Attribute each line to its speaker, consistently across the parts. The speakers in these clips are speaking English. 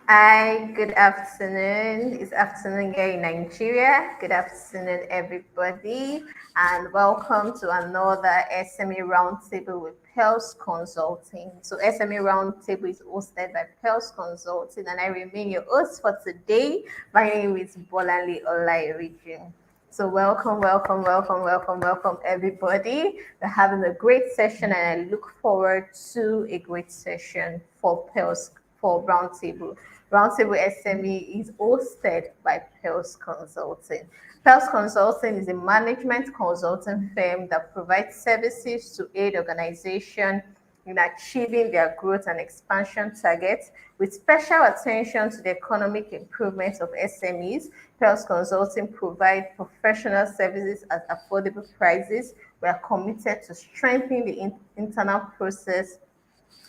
Speaker 1: Hi, good afternoon. It's afternoon here in Nigeria. Good afternoon, everybody, and welcome to another SME Roundtable with Pels Consulting. So, SME Roundtable is hosted by Pels Consulting, and I remain your host for today. My name is Bolanle Olairiju. So, welcome, everybody. We're having a great session, and I look forward to a great session for Pels for Roundtable. Roundtable SME is hosted by Pels Consulting. Pels Consulting is a management consulting firm that provides services to aid organizations in achieving their growth and expansion targets with special attention to the economic improvement of SMEs. Pels Consulting provide professional services at affordable prices. We are committed to strengthening the internal process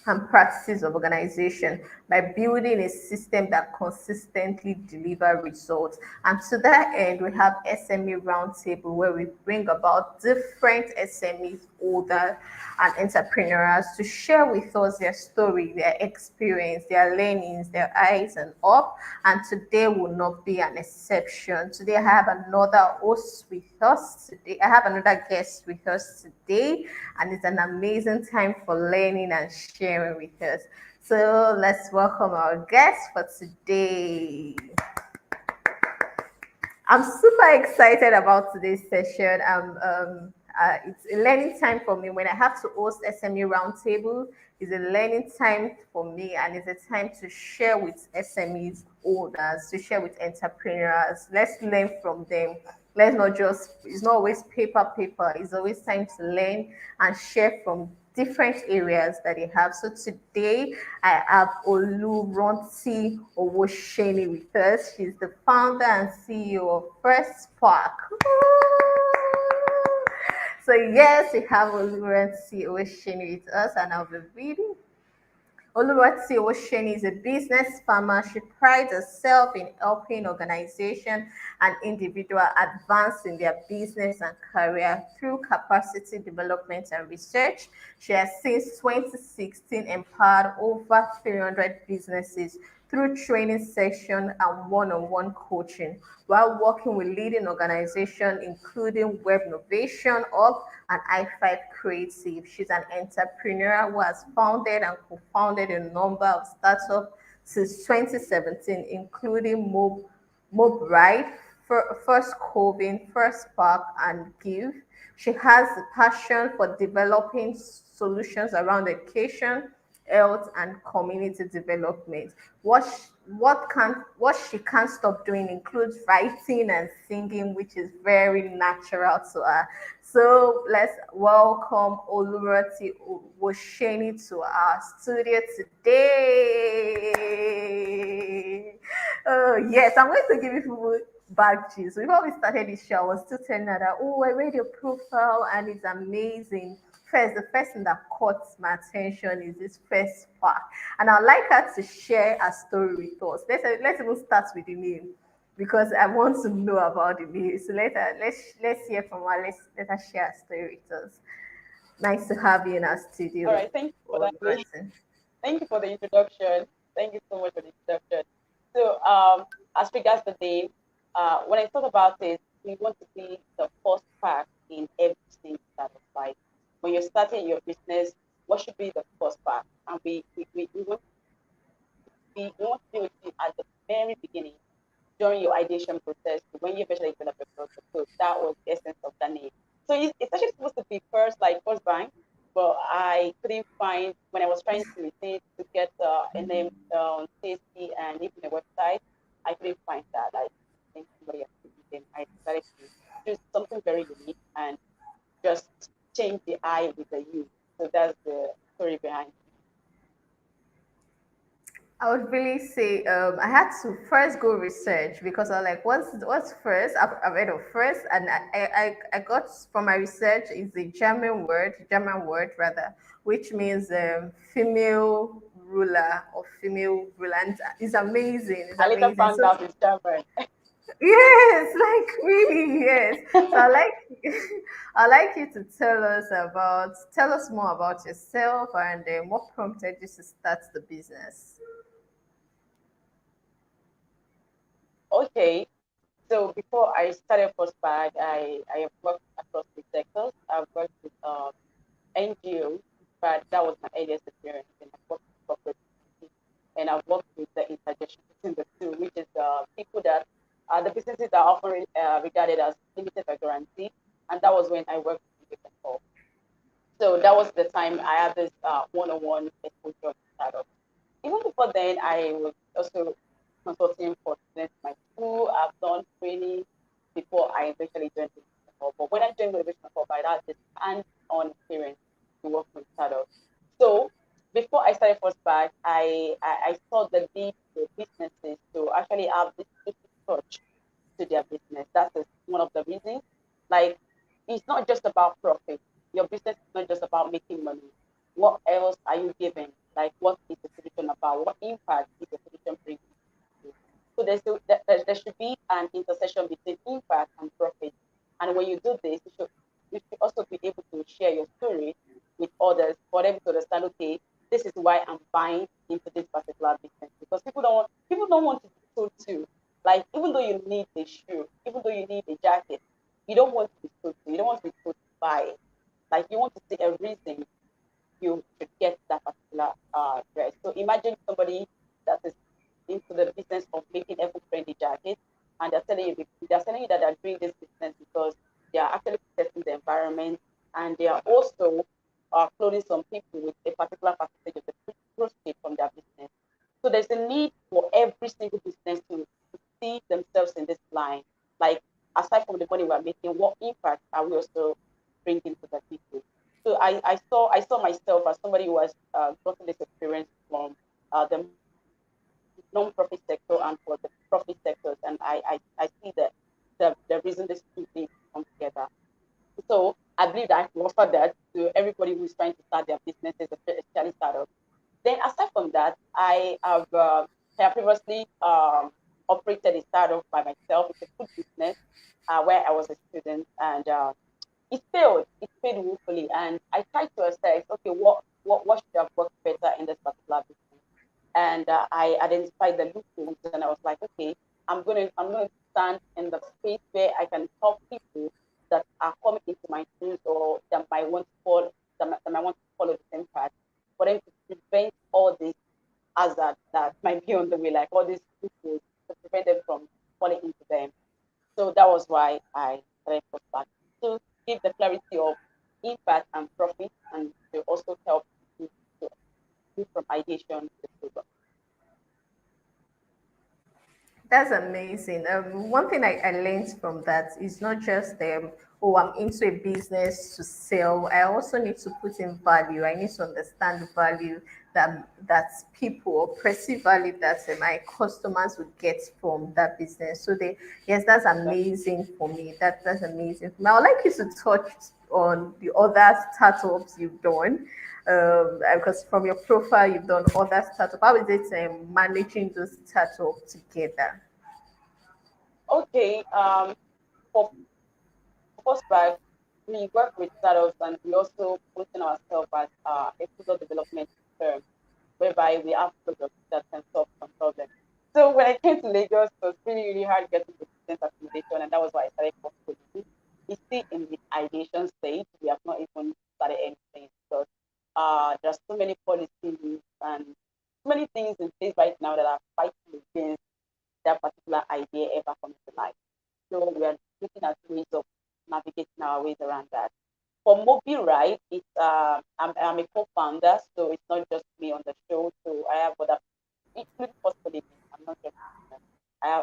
Speaker 1: and practices of organization by building a system that consistently deliver results. And to that end, we have SME Roundtable where we bring about different SMEs, older and entrepreneurs to share with us their story, their experience, their learnings, their eyes and up. And today will not be an exception. Today I have another host with us today. I have another guest with us today, and it's an amazing time for learning and sharing with us. So let's welcome our guest for today. I'm super excited about today's session. It's a learning time for me. When I have to host SME Roundtable, it's a learning time for me, and it's a time to share with SMEs owners, to share with entrepreneurs. Let's learn from them. Let's not just, it's not always paper. It's always time to learn and share from different areas that they have. So today I have Oluranti Owoseeni with us. She's the founder and CEO of Furst. So yes, we have Oluranti Owoseeni with us, and I'll be reading. Oluranti Owoseeni is a business farmer. She prides herself in helping organizations and individuals advance in their business and career through capacity development and research. She has since 2016 empowered over 300 businesses through training session and one-on-one coaching while working with leading organizations including Web Innovation Hub and I5 Creative. She's an entrepreneur who has founded and co-founded a number of startups since 2017, including MobRide, First Coving, First Park, and Give. She has a passion for developing solutions around education, health, and community development. What she can't stop doing includes writing and singing, which is very natural to her. So let's welcome Oluranti Owoseeni to our studio today. Oh yes, I'm going to give you people back juice. Before we started this show, I was still telling her that I read your profile and it's amazing. First, the first thing that caught my attention is this first part, and I'd like her to share her story with us. Let's even start with the name because I want to know about the name. So let's hear from her. Let her share her story with us. Nice to have you in our
Speaker 2: All
Speaker 1: studio.
Speaker 2: right, thank you for
Speaker 1: All
Speaker 2: that.
Speaker 1: person.
Speaker 2: Thank you for the introduction. Thank you so much for the introduction. So, as regards the name, when I thought about it, we want to be the first part in every single start of life. When you're starting your business, what should be the first part? And we want to do it at the very beginning during your ideation process when you eventually develop a product. So that was the essence of the name. So it's actually supposed to be first, like first bank, but I couldn't find when I was trying to research to get a name tasty and even a website. I couldn't find that. I think somebody else could use them. I decided to choose something very unique and just change the I with the U. So that's the story behind it.
Speaker 1: I would really say I had to first go research because I was like, what's first? I've heard of first, and I got from my research is a German word rather, which means female ruler or female ruler. And it's amazing. It's
Speaker 2: I later
Speaker 1: amazing.
Speaker 2: found
Speaker 1: So
Speaker 2: out it's German.
Speaker 1: yes, like really, yes. So I like I like you to tell us more about yourself and what prompted you to start the business.
Speaker 2: Okay. So before I started First Bag, I have worked across the sectors. I've worked with NGOs, but that was my earliest experience. And I've worked with corporate entities, and I've worked with the intersection between the two, which is people that the businesses that are often regarded as limited by guarantee. And that was when I worked with the. So that was the time I had this one-on-one exposure to startups. Even before then, I was also consulting for students in my school. I've done training before I eventually joined Motivation Corp. But when I joined Motivation Corp, I had this hands-on experience to work with startups. So before I started First Back, I saw the need for businesses to actually have this touch to their business. That is one of the reasons. Like, it's not just about profit. Your business is not just about making money. What else are you giving? Like, what is the solution about? What impact is the solution bringing? So there should be an intersection between impact and profit. And when you do this, you should also be able to share your story with others for them to understand, okay, this is why I'm buying into this particular business. Because people don't want to be told to. Like, even though you need a shoe, even though you need a jacket, you don't want to be told to. You don't want to be told to buy it. Like, you want to see a reason you should get that particular dress. So imagine somebody that is into the business of making eco-friendly jackets, and they're telling you that they're doing this business because they are actually protecting the environment, and they are also clothing some people with a particular percentage of the proceeds from their business. So there's a need for every single business to see themselves in this line. Like, aside from the money we're making, what impact are we also bringing to the people? So I saw myself as somebody who has gotten this experience from the non-profit sector and for the profit sectors, and I see the reason these two things come together. So I believe that I can offer that to everybody who is trying to start their businesses, especially startups. Then aside from that, I have previously operated a startup by myself. It's a food business where I was a student, and it failed. It failed woefully, and I tried to assess, okay, what should have worked better in this particular business, and I identified the loopholes, and I was like, okay, I'm gonna stand in the space where I can help people that are coming into my shoes or that might want to follow the same path, for them to prevent all this hazard that might be on the way, like all these loopholes, to prevent them from falling into them. So that was why I started back to give the clarity of impact and profit, and to also help people to move from ideation to program.
Speaker 1: That's amazing. One thing I learned from that is not just oh, I'm into a business to sell. I also need to put in value. I need to understand the value that people or perceive value that my customers would get from that business. So yes, that's amazing for me. That's amazing. Now I'd like you to touch on the other startups you've done. Because from your profile, you've done other startups. How is it managing those startups together?
Speaker 2: Okay, for Postback, we work with startups, and we also position ourselves as a product development firm, whereby we have products that can solve some problems. So when I came to Lagos, it was really, really hard getting the student accommodation, and that was why I started Postback. It's still in the ideation stage. We have not even started anything because there's so many policies and so many things in place right now that are fighting against that particular idea ever coming to life. So we are looking at ways of navigating our ways around that. For Mobi Ride, I'm a co-founder, so it's not just me on the show. So I have other, including possibly me. I'm not just I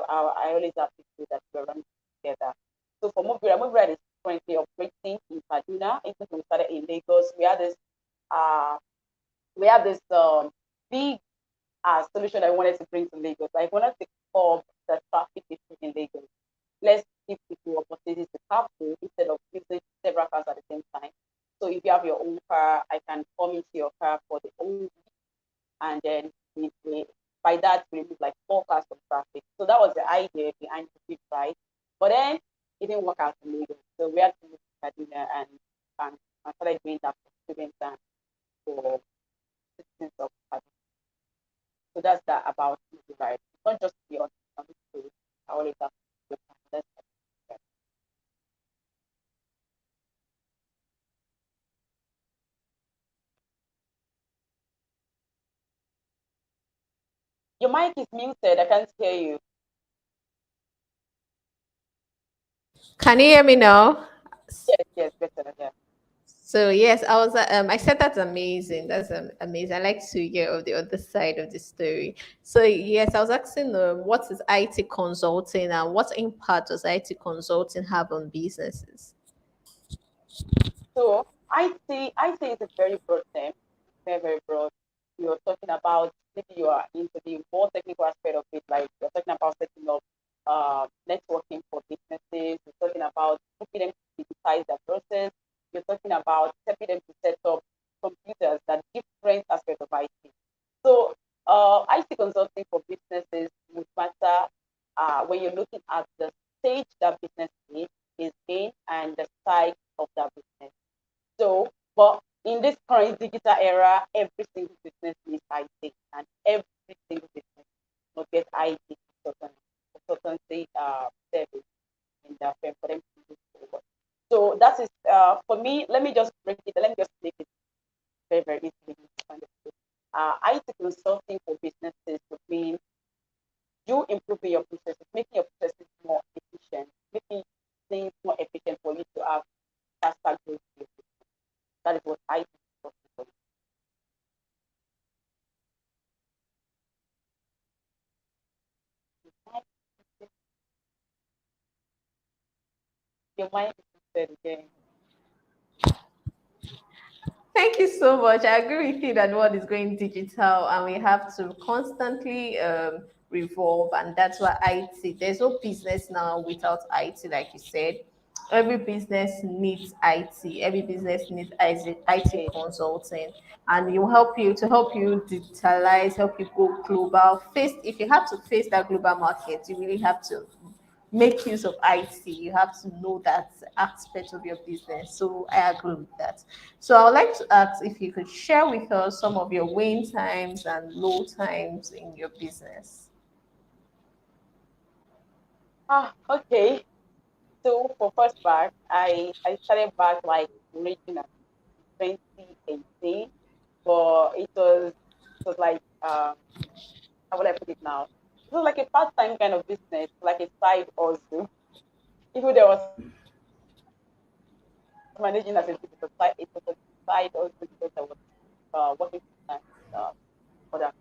Speaker 2: always have people that we're running together. So for Mobi Ride is currently operating in Kaduna. Even though we started in Lagos, uh we have this big solution I wanted to bring to Lagos. Like, we wanted to curb the traffic issue in Lagos. Let's give people opportunities to carpool instead of using several cars at the same time. So if you have your own car, I can come into your car for the whole week, and then by that we remove like 4 cars from traffic. So that was the idea behind the big ride. But then it didn't work out in Lagos. So we had to move to Kaduna, and started doing that for students and for citizens of Kaduna. So that's that about the ride. It's not just the on the road. I always have to plan. Your mic is muted. I can't hear you.
Speaker 1: Can you hear me now?
Speaker 2: Yes, yes, better. Yeah.
Speaker 1: So yes, I said that's amazing. That's amazing. I like to hear of the other side of the story. So yes, I was asking, what is IT consulting and what impact does IT consulting have on businesses?
Speaker 2: So IT is a very broad term, very, very broad. You're talking about maybe you are into the more technical aspect of it, like you're talking about setting up networking for businesses, you're talking about helping them to digitize their process, you're talking about helping them to set up computers that different aspects of IT. So IT consulting for businesses would matter when you're looking at the stage that business is in and the size of that business. So, but in this current digital era, every single business needs IT, and every single business must get IT consultancy service in the firm for them to move forward. So that is for me. Let me just break it. Let me just make it very, very easily understood. IT consulting for businesses would mean you improving your processes, making your processes more efficient, making things more efficient for you to have faster growth. That is what IT consulting for. Your mind is said again.
Speaker 1: Thank you so much. I agree with you that the world is going digital and we have to constantly revolve, and that's why IT. There's no business now without IT, like you said. Every business needs IT. Every business needs IT
Speaker 2: Okay.
Speaker 1: consulting, and you help you to help you digitalize, help you go global. Face if you have to face that global market, you really have to make use of IT. You have to know that aspect of your business. So I agree with that. So I would like to ask if you could share with us some of your win times and low times in your business.
Speaker 2: Okay. So for first back, I started back like original 2018, but it was like how would I put it now? It was like a part time kind of business, like a side hustle. Even there was managing as a it was a side hustle because I was working full time for that.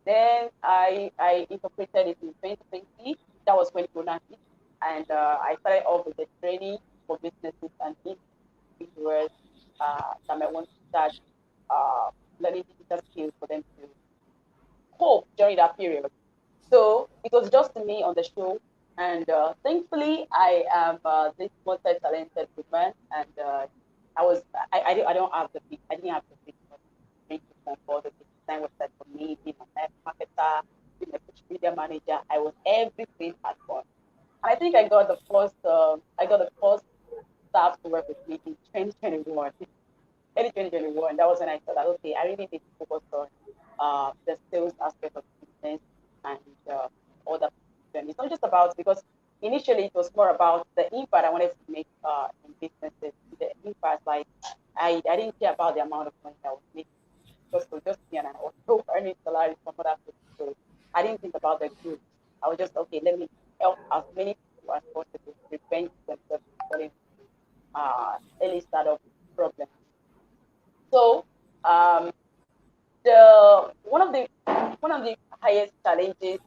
Speaker 2: Then I incorporated it in 2020. That was when Corona hit, and I started off with a training for businesses and individuals that might want to start uh, learning digital skills for them to cope during that period. So it was just me on the show, and thankfully I am this multi-talented woman, and I don't have the big I didn't have the big money to come for the design website for me, being a marketer, being a social media manager. I was everything at once. And I think I got the first staff to work with me in 2021. Early 2021, that was when I thought that okay, I really need to focus on the sales aspect of business and all that. It's not just about because initially it was more about the impact I wanted to make in businesses. The impact, like I didn't care about the amount of money I was making because it was just me and I was still earning salary from other people. So I didn't think about the group. I was just okay, let me help as many people as possible prevent themselves from falling early startup problems. So um, the one of the highest challenges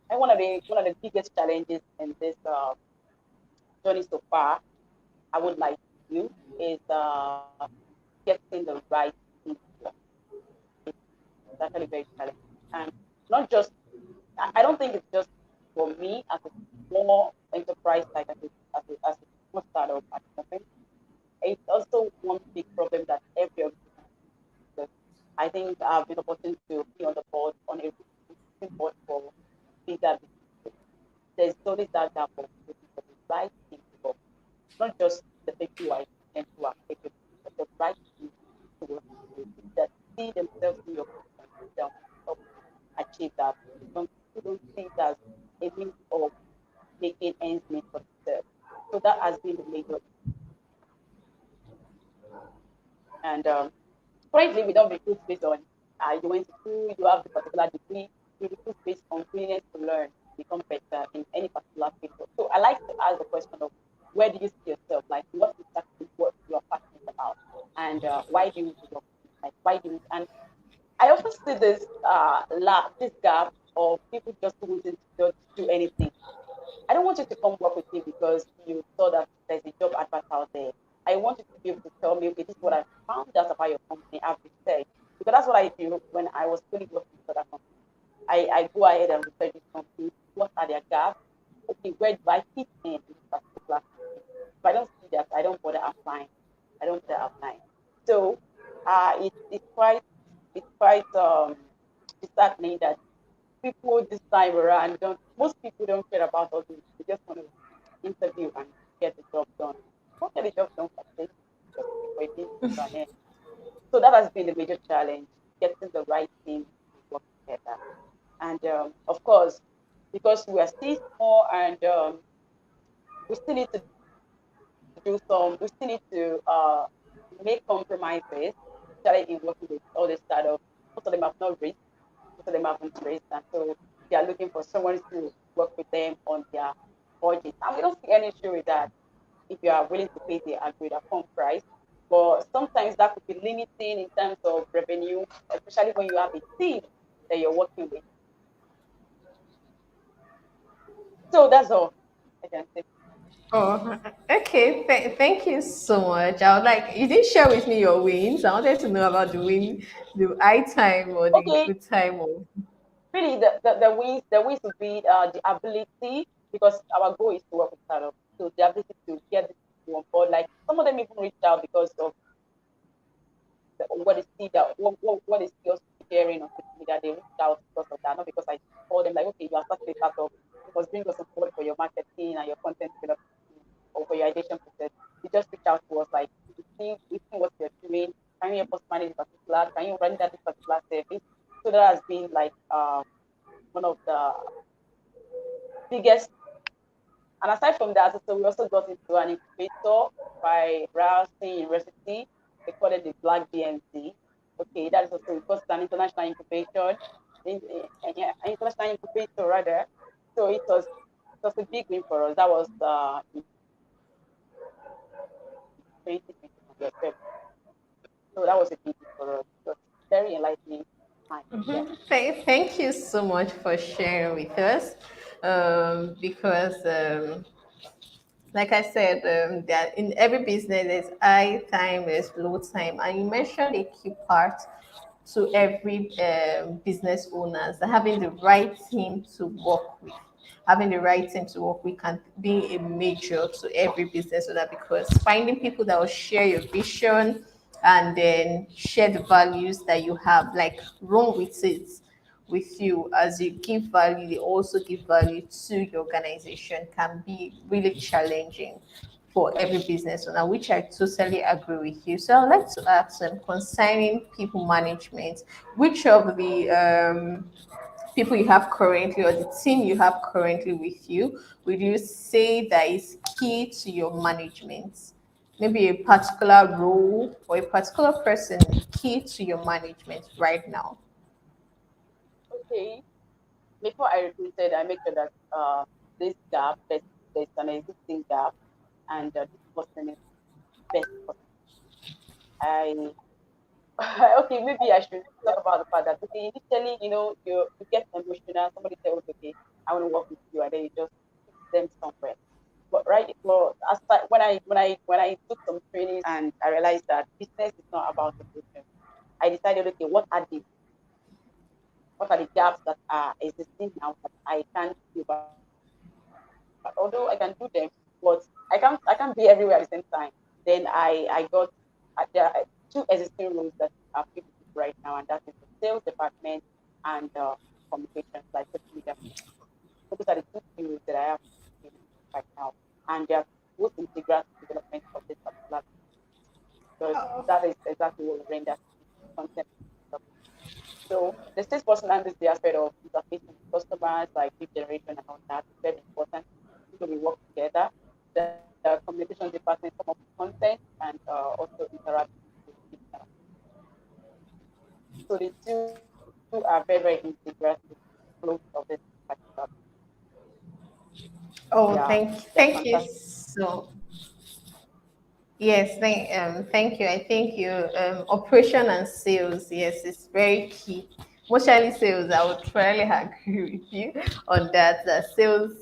Speaker 2: and one of the biggest challenges in this journey so far, I would like to do is getting the right people. It's actually very challenging, and not just I don't think it's just for me as a small enterprise, like as a small startup at the moment. It's also one big problem that every organization faces. I think I've been opportunity to be on the board on a recruiting board for bigger businesses. There's always that gap of looking for the right people, not just the people who are and who are capable, but the right people to work with you that see themselves in your company that will help you achieve that. Who don't see it as a means of making ends meet for themselves. So that has been the major. And currently, we don't recruit based on you went to school, you have the particular degree. We recruit based on willingness to learn, become better in any particular field. So I like to ask the question of where do you see yourself? Like, what is exactly what you are passionate about, and why do you work? Like, why do you? And I often see this gap of people just wanting to just do anything. I don't want you to come work with me because you saw that there's a job advert out there. I want you to be able to tell me, okay, this is what I found out about your company. I've researched. Because that's what I do when I was really working for that company. I go ahead and research this company. What are their gaps? Okay, where do I fit in this particular company? If I don't see that, I don't bother applying. I don't bother applying. So it's quite disheartening that people this time around don't most people don't care about all this. They just want to interview and get the job done. Don't get the job done for free, just wait for it to an end. So that has been the major challenge, getting the right team to work together. And of course, because we are still small and we still need to we still need to make compromises, especially in working with all the startups. Most of them have not raised, most of them haven't raised, and so they are looking for someone to work with them on their budget. And we don't see any issue with that if you are willing to pay the agreed upon price. But sometimes that could be limiting in terms of revenue, especially when you have a team that you're working with. So that's all I can say.
Speaker 1: Oh, okay. Thank you so much. I would like you didn't share with me your wins. I wanted to know about the win, the high time or the
Speaker 2: Okay,
Speaker 1: good time of.
Speaker 2: really the ways would be the ability because our goal is to work with startups. So the ability to get these people on board. Like some of them even reached out because of what is see that what is still sharing on social media. They reached out because of that, not because I told them like, okay, you are starting a startup, you must bring us on board for your marketing and your content development or for your ideation process. They just reach out to us like, we see what you're doing. Can you help us manage this particular? Can you run that this particular service? So that has been like one of the biggest. And aside from that, so we also got into an incubator by Rousing University. They call it the Black BMC. Okay, that is also because it's an international incubation, yeah, an international incubator rather. So it was a big win for us. That was in 2021. Yes, February. So that was a big win for us. It was very enlightening time. Yeah.
Speaker 1: Thank you so much for sharing with us. Because like I said, that in every business there's high time, there's low time, and you mentioned a key part to every business owners having the right team to work with. Having the right team to work with can be a major to every business owner because finding people that will share your vision and then share the values that you have, like run with it with you as you give value, they also give value to your organization can be really challenging for every business owner, which I totally agree with you. So I'd like to ask them concerning people management, which of the people you have currently or the team you have currently with you would you say that is key to your management? Maybe a particular role or a particular person key to your management right now.
Speaker 2: Okay. Before I recruited, I make sure that this gap, there's an existing gap, and this person is best person. I okay, maybe I should talk about the fact that okay, initially, you get emotional. Somebody tells, okay, I want to work with you, and then you just put them somewhere. But right, well, when I took some trainings and I realized that business is not about emotion, I decided, okay, what are the gaps that are existing now that I can't do about? Although I can do them, but I can't be everywhere at the same time. Then I got there are two existing roles that are people right now, and that is the sales department and communications, like social media. So those are the two roles that I have right now, and they are both integral to development of this particular because that is exactly what we render content. So the sales person handles the aspect of interfacing with customers, like lead generation and all that. It's very important. regards to close of this particular.
Speaker 1: Oh,
Speaker 2: Yeah,
Speaker 1: thank you
Speaker 2: fantastic.
Speaker 1: so. Yes, thank you. I think you operation and sales. Yes, it's very key. Mostly sales. I would really agree with you on that. The sales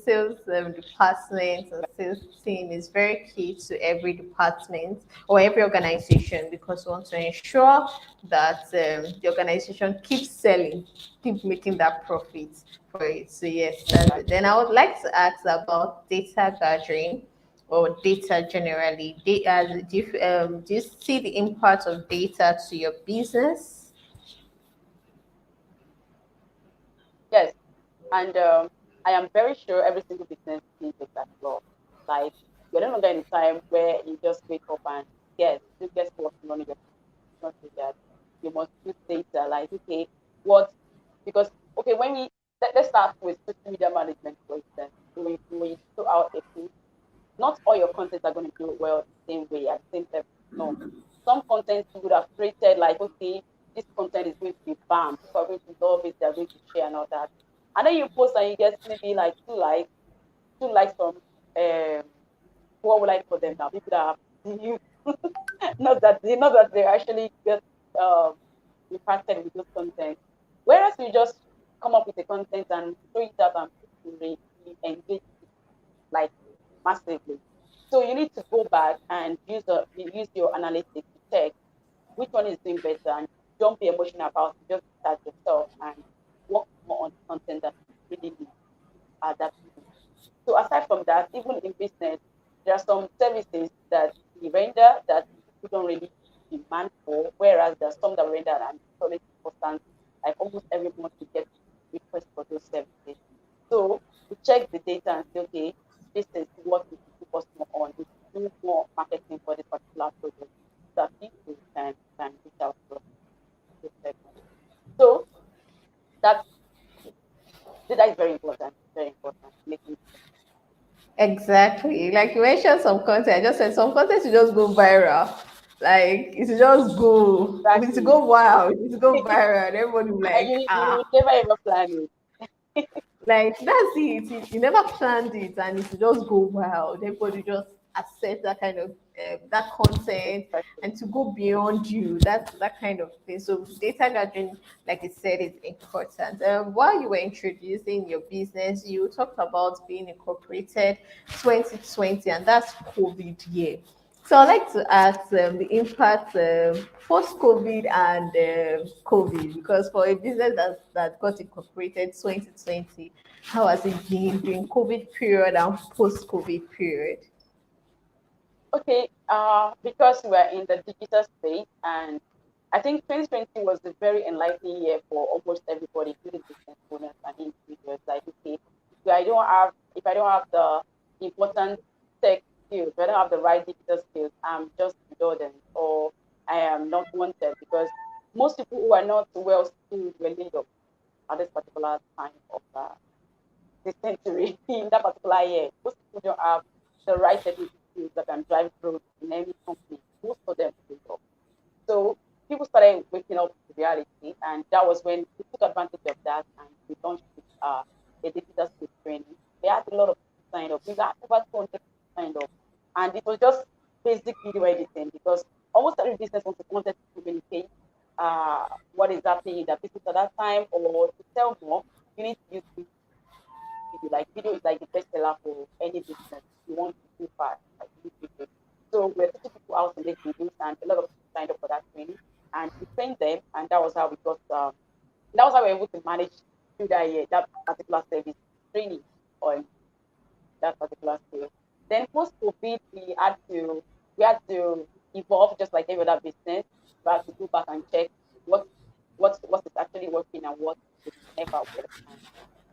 Speaker 1: department or sales team is very key to every department or every organization because we want to ensure that the organization keeps selling, keep making that profit for it. So yes, that's it.
Speaker 2: Exactly.
Speaker 1: Then I would like to ask about data gathering or data generally. Do you see the impact of data to your business?
Speaker 2: Yes, and I am very sure every single business needs it as well. Like you're no longer in a time where you just wake up and guess what's running your business. Not do that. You must use data. Like okay, what because okay when we let's start with social media management for instance. When you throw out a piece, not all your content are going to do well the same way at the same level. No, some content you would have created like okay, this content is going to be bam, people are going to love it, they're going to share and all that. And then you post and you get maybe like two likes from um what would I call them now? People that have you not that they actually get um impacted with those content. Whereas you just come up with the content and throw it out and people really engage like massively. So you need to go back and use your analytics to check which one is doing better and don't be emotional about it. Just start yourself and work more on the content that you really need at that moment. So aside from that, even in business, there are some services that we render that people don't really demand for, whereas there are some that we render and it's always important. Like almost every month we get requests for those services. So we check the data and say, okay, this is what we should focus more on. We should do more marketing for this particular project so that people can reach out to us in this segment. So that's data is very important, very important. Making
Speaker 1: Exactly. Like you mentioned some content. I just said some content will just go viral. Like it will just go, it will
Speaker 2: exactly.
Speaker 1: go wild, it will go viral. And everybody will
Speaker 2: And
Speaker 1: like,
Speaker 2: you never ever plan it.
Speaker 1: like that's it. You never planned it, and it will just go wild. Everybody just accept that kind of that content,
Speaker 2: Exactly.
Speaker 1: and to go beyond you. That's that kind of thing. So data gathering, like I said, is important. While you were introducing your business, you talked about being incorporated 2020, and that's COVID year. So I'd like to ask the impact post-COVID and COVID, because for a business that got incorporated 2020, how has it been during COVID period and post-COVID period?
Speaker 2: Okay, because we're in the digital space, and I think 2020 was a very enlightening year for almost everybody, including business owners and individuals. Like, okay, if I don't have the important tech skills, if I don't have the right digital skills, I'm just redundant or I am not wanted because most people who are not well skilled were laid off at this particular time of this century in that particular year. Most people don't have the right technical skills that can drive growth in any company. Most of them don't. So people started waking up to reality, and that was when we took advantage of that and we launched a digital skills training. We had a lot of people signed up. We got over 200 people signed up, and it was just basic video editing because almost every business wanted to communicate what is happening in their business at that time or to sell more. You need to use video. Like video is like the best seller for any business. You want to do fast, like use video. So we're teaching people how to make videos, and a lot of people signed up for that training, and we trained them, and that was how we got. That was how we were able to manage through that year that particular service training on that particular skill. Then post COVID, we had to evolve just like every other business. We had to go back and check what what is actually working and what would never work and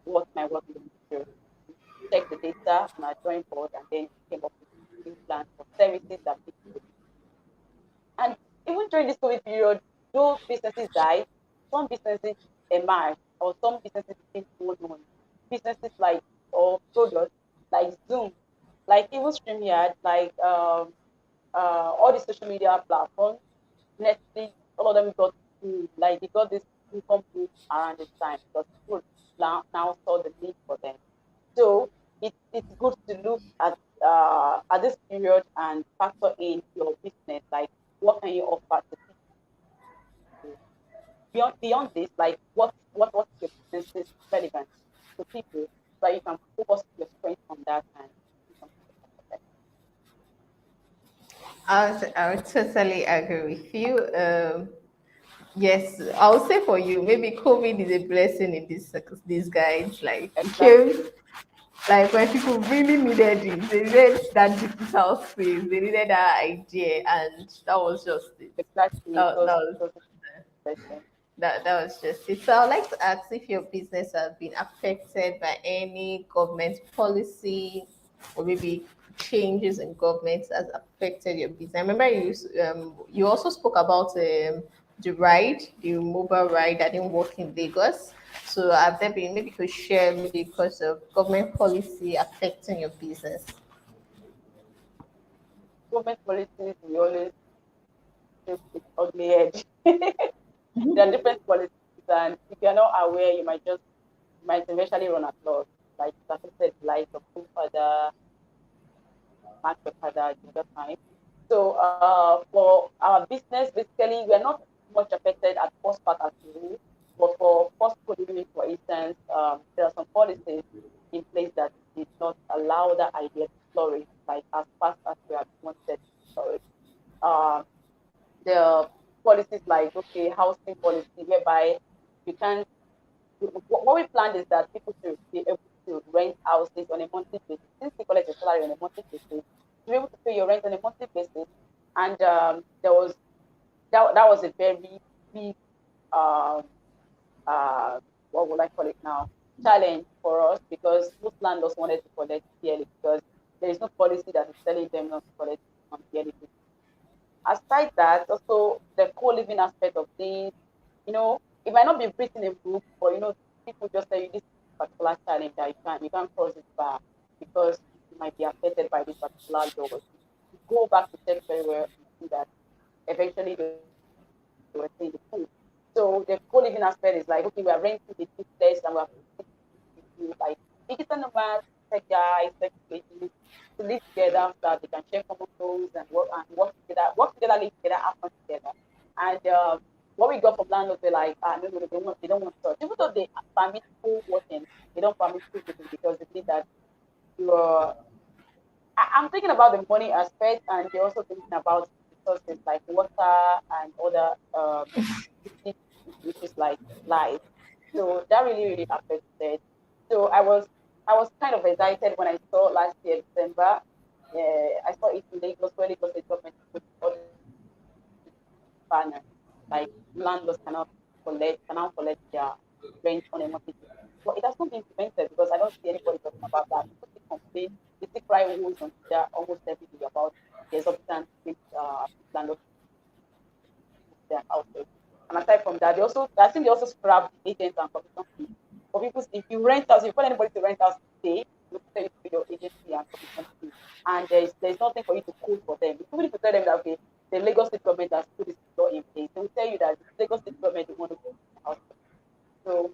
Speaker 2: what might work in the future. Check the data on our drawing board and then came up with new plans for services that people would. And even during this COVID period, though businesses died, some businesses emerged or some businesses became so known. Businesses like or products like Zoom, like even StreamYard, like all the social media platforms, Netflix, all of them got like they got this income boost around this time because people now saw the need for them. So it's good to look at this period and factor in your business, like what can you offer to people. Beyond this, like what your business is relevant to people, so you can focus your strength on that and do something better.
Speaker 1: I would totally agree with you. Yes, I'll say for you, maybe COVID is a blessing in this guide. Like it
Speaker 2: Exactly,
Speaker 1: came, like when people really needed it, they needed that digital space, they needed that idea, and that was just it.
Speaker 2: exactly.
Speaker 1: That, that was
Speaker 2: It was a blessing.
Speaker 1: that was just it. So I'd like to ask if your business has been affected by any government policy or maybe changes in government has affected your business. I remember you also spoke about the mobile ride that didn't work in Lagos. So have there been, maybe you could share, maybe because of government policy affecting your business?
Speaker 2: Government policies we always show its ugly edge. There are different policies, and if you're not aware, you might eventually run at loss. Like it affected the life of two other market other the other time. So for our business, basically, we are not much affected at first part as a rule, but for first delivery, for instance, there are some policies in place that did not allow that idea to flourish like as fast as we had wanted to flourish. Um, the policies like okay, housing policy whereby you can what we planned is that people should be able to rent houses on a monthly basis. Since you collect a salary on a monthly basis, to be able to pay your rent on a monthly basis. And there was that was a very big um, uh, what would I call it now, challenge for us because most landlords wanted to collect yearly because there is no policy that is telling them not to collect on yearly basis. Aside that, also the co-living aspect of things, it might not be written in book, but people just tell you this particular challenge that you can't cross this bar because you might be affected by this particular law. You go back to check very well and see that eventually they were saying the truth. So the co-living aspect is like, okay, we are renting a this place and we're you like digital nomads, tech guys, tech ladies to live together so that they can share common goals and work together, live together, have fun together. And what we got from landlords were like, no, no, no, they don't want to. Even though they permit co-working, they don't permit co-living because they believe that you're. I'm thinking about the money aspect, and they're also thinking about resources like water and other basic issues like life. So that really, really affected. So I was kind of excited when I saw last year December. I saw it in Lagos where Lagos State government put all this banner like landlords cannot collect their rent on a monthly basis. But it has not been implemented because I don't see anybody talking about that. People still complain, they still cry wolves on Twitter almost every day about the exorbitant rate landlords their houses. And aside from that, I think they also scrap the agents and commission fees. For people, if you rent house, if you call anybody to rent house today, you tell you to pay your agency and commission fee. And there's nothing for you to code for them. Even if you tell them that okay, the Lagos State government has put this law in place, they will tell you that the Lagos State government they want to put the house. So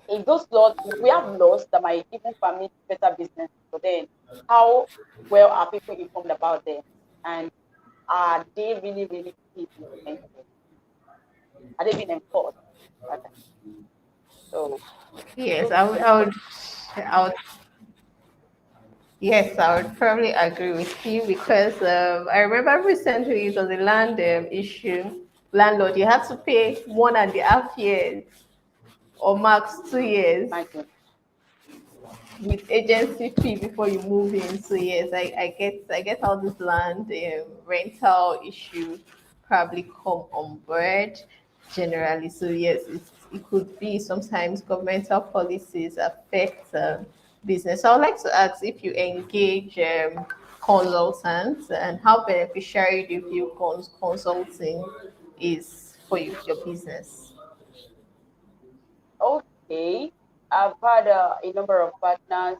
Speaker 2: if those laws, we have laws that might even permit better business, but then how well are people informed about them? And are they really, really being implemented? Are they being enforced? Rather? So
Speaker 1: Yes,
Speaker 2: those
Speaker 1: I would,
Speaker 2: different
Speaker 1: I would,
Speaker 2: policies.
Speaker 1: I would Yes, I would probably agree with you because I remember recently it was a land issue. Landlord, you had to pay 1.5 years or max 2 years
Speaker 2: Imagine.
Speaker 1: with agency fee before you move in. So yes, I get how this land rental issue probably come on board generally. So yes, it could be sometimes governmental policies affect business. So I would like to ask if you engage consultants and how beneficiary do you feel consulting is for your business?
Speaker 2: Okay. I've had a number of partners,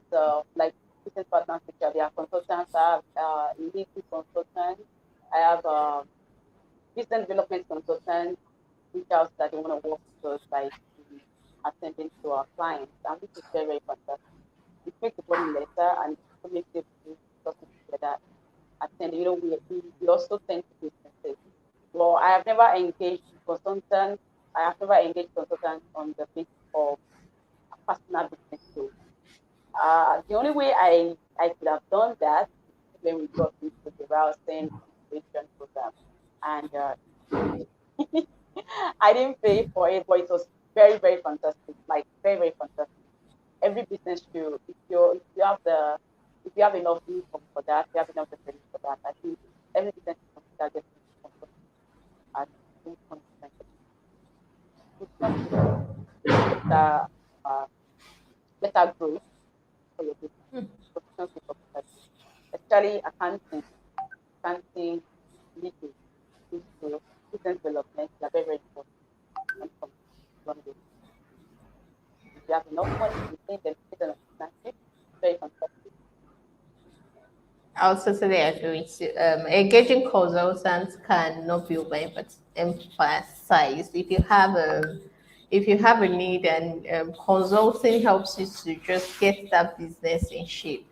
Speaker 2: like business partners, which are their consultants. I have legal consultants. I have business development consultants, reach out that they want to work with us, like attending to our clients, and which is very, very fantastic. It makes the body lighter and it also makes it to talk together, attend. We also tend to do businesses. Well, I have never engaged consultants. I have never engaged consultants on the basis of a personal business goal. The only way I could have done that is when we got into the Rousing Innovation Program. And I didn't pay for it, but it was very, very fantastic. Like very, very fantastic. Every business should, if you have enough income for that, you have enough revenue for that. I think every business should consider getting into at some point in time. It's just better, uh, better growth for your business. Professionals will for better growth, especially accounting, legal, history, business development. They are very, very important when it comes to running business. If you have enough money, you think them based on a partnership, very fantastic.
Speaker 1: I'll totally agree with you. Engaging consultants cannot be overemphasized. If you have a need and consulting helps you to just get that business in shape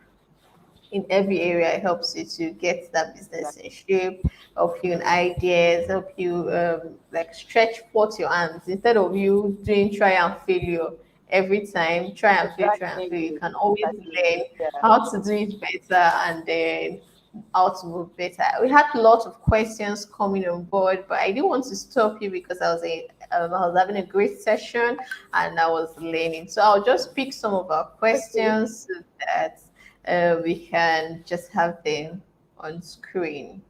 Speaker 1: in every area. It helps you to get that business in shape, help you in ideas, help you like stretch forth your arms instead of you doing try and failure every time. Try and fail. You
Speaker 2: Exactly.
Speaker 1: can always
Speaker 2: Exactly.
Speaker 1: learn
Speaker 2: Yeah.
Speaker 1: how to do it better and then how to move better. We had lots of questions coming on board, but I didn't want to stop you because I was having a great session and I was learning. So I'll just pick some of our
Speaker 2: Okay.
Speaker 1: questions so that we can just have them on screen.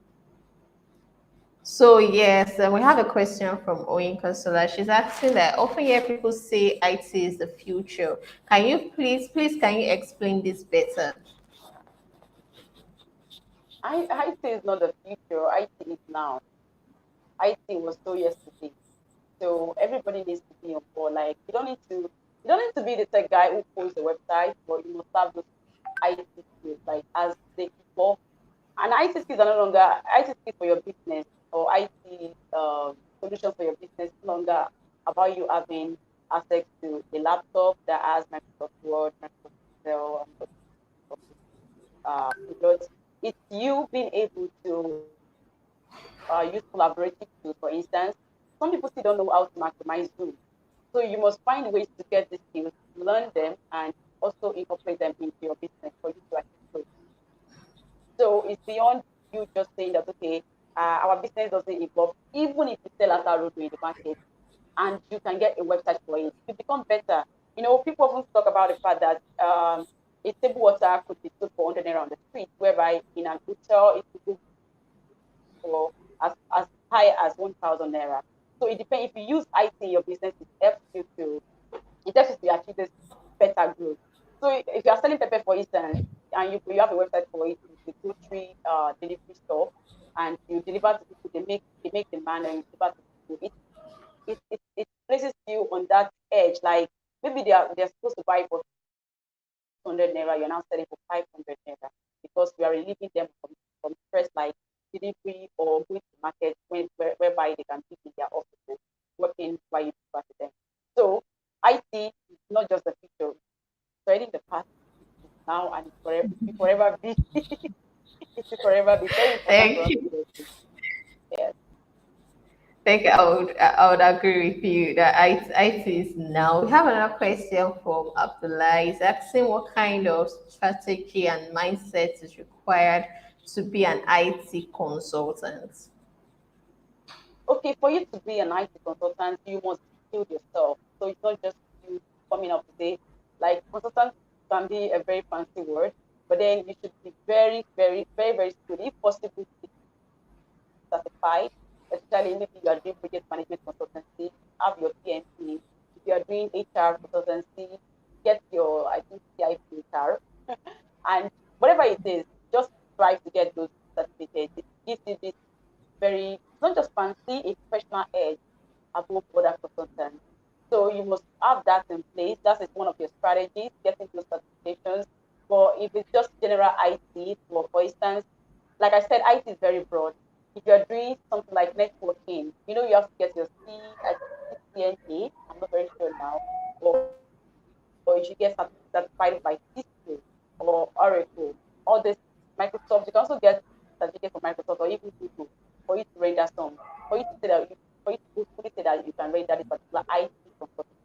Speaker 1: So yes, we have a question from Oyin Consola. She's asking that often hear people say IT is the future. Can you can you explain this better?
Speaker 2: IT is not the future. IT is now. IT was so yesterday. So everybody needs to be on board. Like you don't need to be the tech guy who posts the website, but you must have those IT skills. Like as they evolve, and IT skills are no longer IT skills for your business or IT solutions for your business no longer about you having access to a laptop that has Microsoft Word, Microsoft Excel, and products. It's you being able to use collaborative tools. For instance, some people still don't know how to maximize Zoom. So you must find ways to get these skills, learn them, and also incorporate them into your business for you to achieve growth. So it's beyond you just saying that, okay, our business doesn't evolve. Even if you sell at a road in the market and you can get a website for it, you become better. People often talk about the fact that a table water could be sold for 100 naira on the street, whereby in an hotel it could go for as high as 1,000 naira. So it depends. If you use IT in your business, it helps you to achieve this better growth. So if you are selling pepper, for instance, and you have a website for it, it's a grocery delivery store, and you deliver to people, they make demand and you deliver to people. It places you on that edge. Like maybe they're supposed to buy for 200 naira, you're now selling for 500 naira because we are relieving them from stress like delivery or going to market whereby they can be in their offices working while you deliver to them. So IT is not just the future, it's already in the past, it's now, and it will forever be. It will forever be very important for
Speaker 1: Thank
Speaker 2: us
Speaker 1: you.
Speaker 2: to get it. Yes.
Speaker 1: I would agree with you that IT is now. We have another question from Abdullah. He's asking what kind of strategy and mindset is required to be an IT consultant.
Speaker 2: Okay, for you to be an IT consultant, you must build yourself. So it's not just you coming up to say, like consultant can be a very fancy word, but then you should be very, very, very, very skilled. If possible, be certified, especially maybe you are doing project management consultancy, have your PMP. If you are doing HR consultancy, get your, I think, CIP HR. And whatever it is, just try to get those certificates. It gives you this very, not just fancy, a professional edge above other consultants. So you must have that in place. That is one of your strategies, getting those certifications. But if it's just general IT, for instance, like I said, IT is very broad. If you're doing something like networking, you have to get your I think CCNA, I'm not very sure now, but you should get certified by Cisco or Oracle. All this Microsoft, you can also get certificate from Microsoft or even Google for you to render some, for you to say that for you to fully say that you can render this particular IT consultant.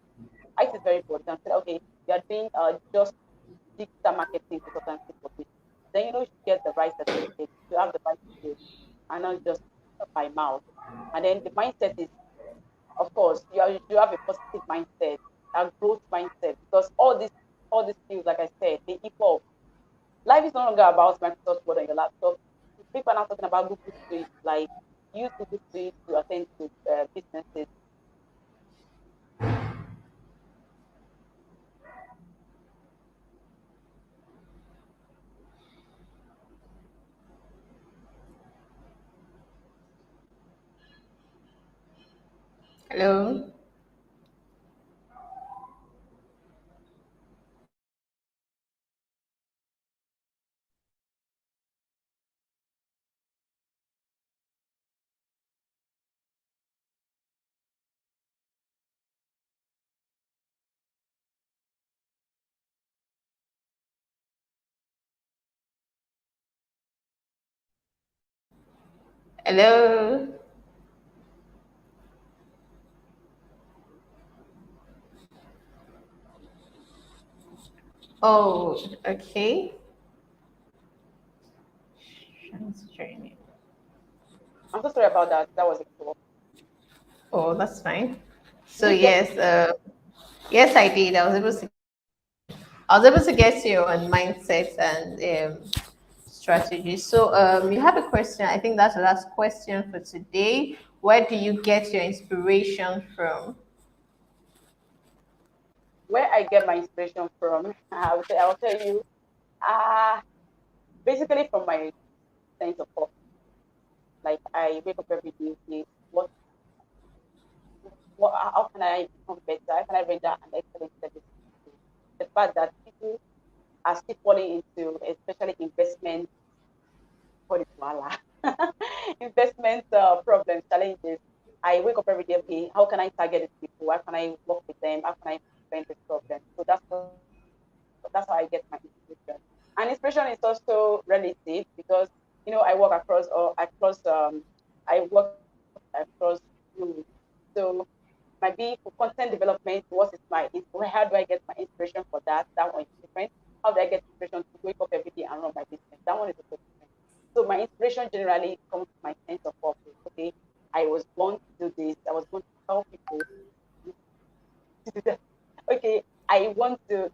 Speaker 2: IT is very important. You can say, okay, you are doing just digital marketing consultancy for this. Then you know you should get the right certificate, you have the right skills, and not just by mouth. And then the mindset is, of course, you have a positive mindset, a growth mindset, because all these skills, like I said, they evolve. Life is no longer about Microsoft Word on your laptop. People are now talking about Google Suite, like use Google Suite to attend to businesses.
Speaker 1: Hello. Hello. Oh, okay. Chance journey.
Speaker 2: I'm so sorry about that. That was a call.
Speaker 1: Oh, that's fine.
Speaker 2: Did
Speaker 1: So
Speaker 2: you get
Speaker 1: yes, yes, I did. I was able to get you on mindset and strategy. So you have a question. I think that's the last question for today. Where do you get your inspiration from?
Speaker 2: where I get my inspiration from? I'll tell you. Uh basically from my sense of purpose. Like I wake up every day, okay, how can I become better? How can I render an excellent service to people? The fact that people are still falling into, especially investment, call it voila, investment problems, challenges. I wake up every day, okay, how can I target these people? How can I work with them? How can I prevent this problem? So that's how I get my inspiration. And inspiration is also relative because I work I work across roles. So might be for content development, how do I get my inspiration for that? That one is different. How do I get inspiration to wake up every day and run my business? That one is also different. So my inspiration generally comes from my sense of purpose. Okay, I was born to do this. I was born to help people to do that. Okay, I want the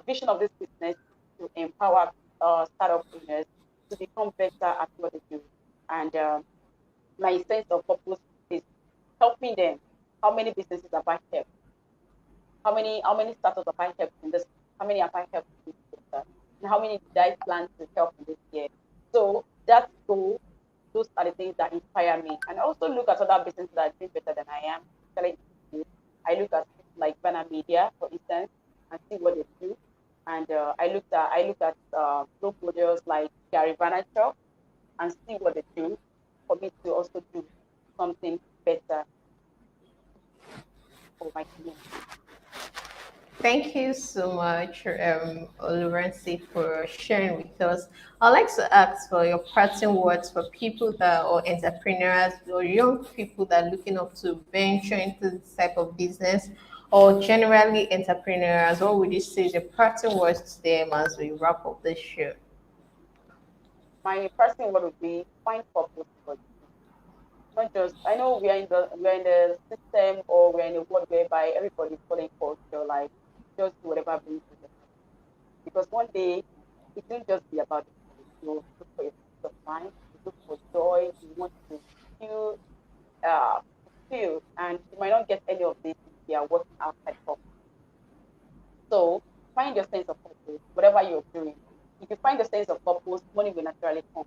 Speaker 2: vision of this business to empower startup owners to become better at what they do. And my sense of purpose is helping them. How many businesses have I helped? How many startups have I helped in this? How many have I helped in this quarter? And how many did I plan to help in this year? So that's goal. Those are the things that inspire me. And I also look at other businesses that are doing better than I am. Especially I look at people like Banner Media, for instance, and see what they do. And I look at role models like Gary Vaynerchuk and see what they do for me to also do something better for my community.
Speaker 1: Thank you so much, Oluranti, for sharing with us. I'd like to ask for your parting words for people that or entrepreneurs or young people that are looking up to venture into this type of business or generally entrepreneurs. What would you say is your parting words to them as we wrap up this show?
Speaker 2: My person word would be find purpose for you. Not just I know we are in the system or we're in a world whereby everybody's following culture, like just do whatever brings you the money. Because one day it won't just be about the money. You look for your peace of mind, you look for joy, you want to feel fulfilled, and you might not get any of this if you are working outside purpose. So find your sense of purpose, whatever you're doing. If you find the sense of purpose, money will naturally come.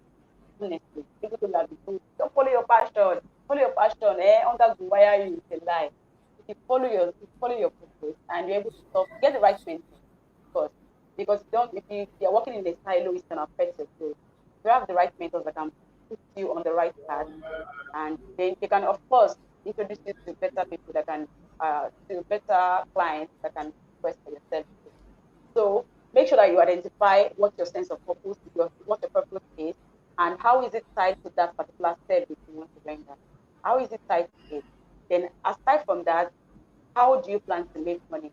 Speaker 2: Honestly, people don't have to don't follow your passion. Follow your passion, Under the wire you is a lie. If you follow your purpose and you're able to solve, get the right mentor first. Because you don't if you're working in a silo, it's gonna affect your growth. You have the right mentors that can put you on the right path, and they can of course introduce you to better people that can to better clients that can request for your services. sure that you identify what your sense of purpose, what your purpose is, and how is it tied to that particular service you want to render. How is it tied to it? Then, aside from that, how do you plan to make money?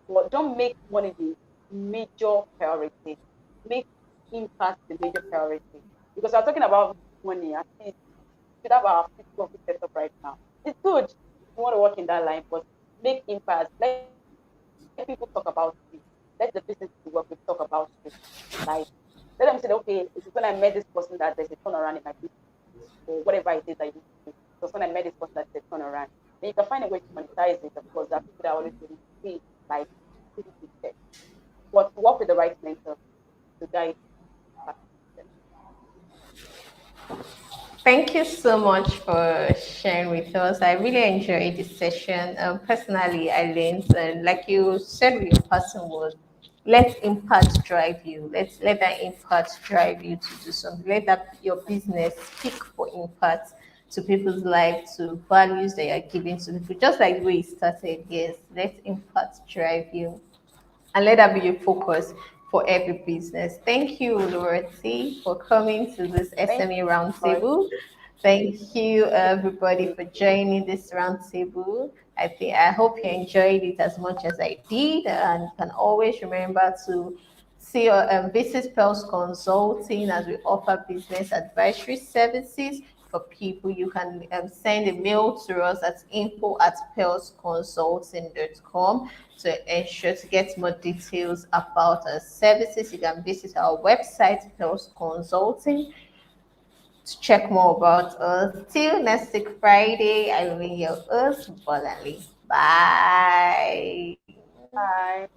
Speaker 2: Well, don't make money the major priority. Make impact the major priority. Because we're talking about money, I think we should have our physical office set up right now. It's good if you want to work in that line, but make impact. Let people talk about you. Let the business you work with talk about you. Like, let them say, okay, it is when I met this person that there's a turnaround in my business, or whatever it is that you need to do. So when I met this person that there's a turnaround. Then you can find a way to monetize it. Of course, there are people that are always willing to pay, like, people to check. But work with the right mentor to guide you.
Speaker 1: Thank you so much for sharing with us. I really enjoyed this session. Personally, I learned, like you said with your person word, let impact drive you. Let that impact drive you to do something. Let that your business speak for impact to people's life, to values that you're giving to people. Just like the way you started, yes, let impact drive you and let that be your focus for every business. Thank you, Oluranti, for coming to this
Speaker 2: Thank
Speaker 1: SME
Speaker 2: you so much.
Speaker 1: roundtable. Thank you, everybody, for joining this roundtable. I hope you enjoyed it as much as I did, and you can always remember to see or visit Pearls Consulting as we offer business advisory services for people. You can send a mail to us at info@pearlsconsulting.com to ensure to get more details about our services. You can visit our website, Pearls Consulting, to check more about us. Till next week, Friday, I will be your host, Bolali. Bye.
Speaker 2: Bye.